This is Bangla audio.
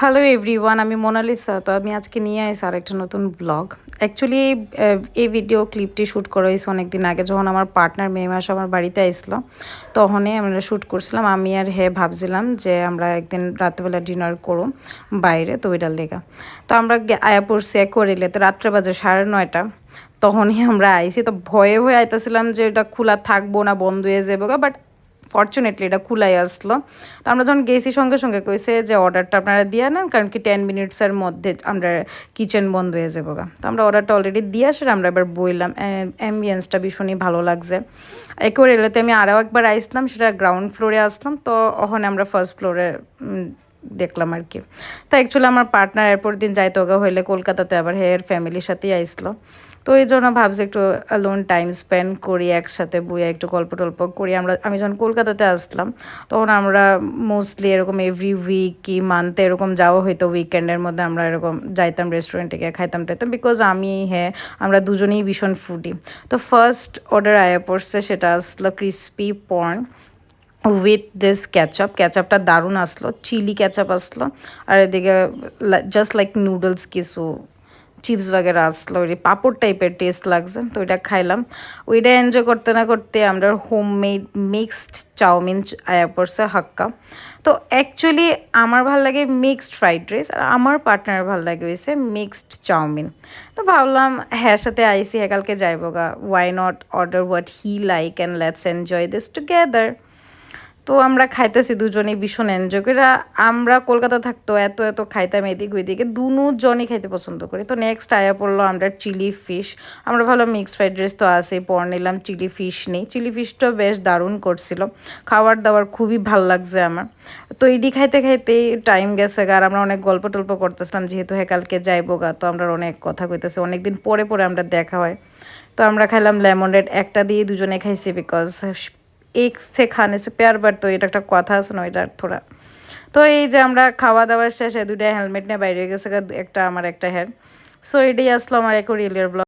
হ্যালো এভরিওয়ান, আমি মোনালিসা। তো আমি আজকে নিয়ে আসি আরেকটা নতুন ব্লগ। অ্যাকচুয়ালি এই ভিডিও ক্লিপটি শ্যুট করা হয়েছে অনেকদিন আগে, যখন আমার পার্টনার মে মাসে আমার বাড়িতে আসলো। তখনই আমরা শ্যুট করছিলাম। আমি আর ভাবছিলাম যে আমরা একদিন রাত্রেবেলা ডিনার করো বাইরে, তো ওইটার লেগা। তো আমরা আয়া পড়ছি করে তো রাত্রে বাজে 9:30। তখনই আমরা আইছি, তো ভয়ে ভয়ে আইতেছিলাম যে এটা খোলা থাকবো না বন্ধ হয়ে যাবো, বাট ফর্চুনেটলি এটা খুলাই আসলো। তো আমরা যখন গেছি সঙ্গে সঙ্গে কইছে যে অর্ডারটা আপনারা দিয়ে নেন, কারণ কি 10 মিনিটসের মধ্যে আমরা কিচেন বন্ধ হয়ে যাবো গা। তো আমরা অর্ডারটা অলরেডি দিয়ে আসে আমরা এবার বইলাম। অ্যাম্বিয়েন্সটা ভীষণই ভালো লাগছে। একেবারে এলাতে আমি আরও একবার আইসলাম, সেটা গ্রাউন্ড ফ্লোরে আসলাম, তো ওখানে আমরা ফার্স্ট ফ্লোরে দেখলাম আর কি। তো অ্যাকচুয়ালি আমার পার্টনার এরপর দিন যাইতে ওগা হইলে কলকাতাতে আবার ফ্যামিলির সাথেই আইসলো। তো এই জন্য ভাবছি একটু অ্যালোন টাইম স্পেন্ড করি, একসাথে বইয়া একটু গল্প টল্প করি। আমি যখন কলকাতাতে আসলাম তখন আমরা মোস্টলি এরকম এভরি উইক কি মান্থে এরকম যাওয়া হইতো, উইকেন্ডের মধ্যে আমরা এরকম যাইতাম রেস্টুরেন্টে গিয়ে খাইতাম টাইতাম, বিকজ আমরা দুজনেই ভীষণ ফুডি। তো ফার্স্ট অর্ডার আয়া পড়ছে, সেটা আসলো ক্রিসপি পর্ন উইথ দিস ক্যাচআপটা দারুণ আসলো, চিলি ক্যাচআপ আসলো। আর এদিকে জাস্ট লাইক নুডলস কিছু চিপস বাগেরা আসলো, ওই পাঁপড় টাইপের টেস্ট লাগছে, তো ওইটা খাইলাম। ওইটা এনজয় করতে না করতে আমরা হোমমেড মিক্সড চাউমিন আয়া পড়ছে হাক্কা। তো অ্যাকচুয়ালি আমার ভাল লাগে মিক্সড ফ্রাইড রাইস, আর আমার পার্টনার ভাল লাগে হয়েছে মিক্সড চাউমিন। তো ভাবলাম হ্যাঁ সাথে আইসি হ্যাঁ কালকে যাইব গা, why not order what he like and let's enjoy this together. তো আমরা খাইতেছি দুজনেই ভীষণ এনজয় করে। আমরা কলকাতা থাকতো এত এত খাইতাম এদিক ওইদিকে, দুজনই খাইতে পছন্দ করি। তো নেক্সট আয়া পড়লো আমরা চিলি ফিশ। আমরা ভালো মিক্সড ফ্রাইড রাইস তো আছে, পর নিলাম চিলি ফিশ নেই। চিলি ফিশটাও বেশ দারুণ করছিল, খাবার দাবার খুবই ভাল লাগছে আমার। তো এডি খাইতে খাইতেই টাইম গেছে গা, আর আমরা অনেক গল্প টল্প করতেছিলাম, যেহেতু কালকে যাইবো গা। তো আমরা অনেক কথা কইতেছি, অনেকদিন পরে পরে আমরা দেখা হয়। তো আমরা খাইলাম লেমনেড, একটা দিয়ে দুজনে খাইছি, বিকজ एक से खाने से प्यार बढ़ता, তো এটা একটা কথা আছে না, এটা থোড়া। তো এই যে আমরা খাওয়া দাওয়ার শেষে দুইটা হেলমেট নিয়ে বাইরে গেছে, একটা আমার একটা হেড। সো এটাই আসলো আমার এক রিলের ব্লগ।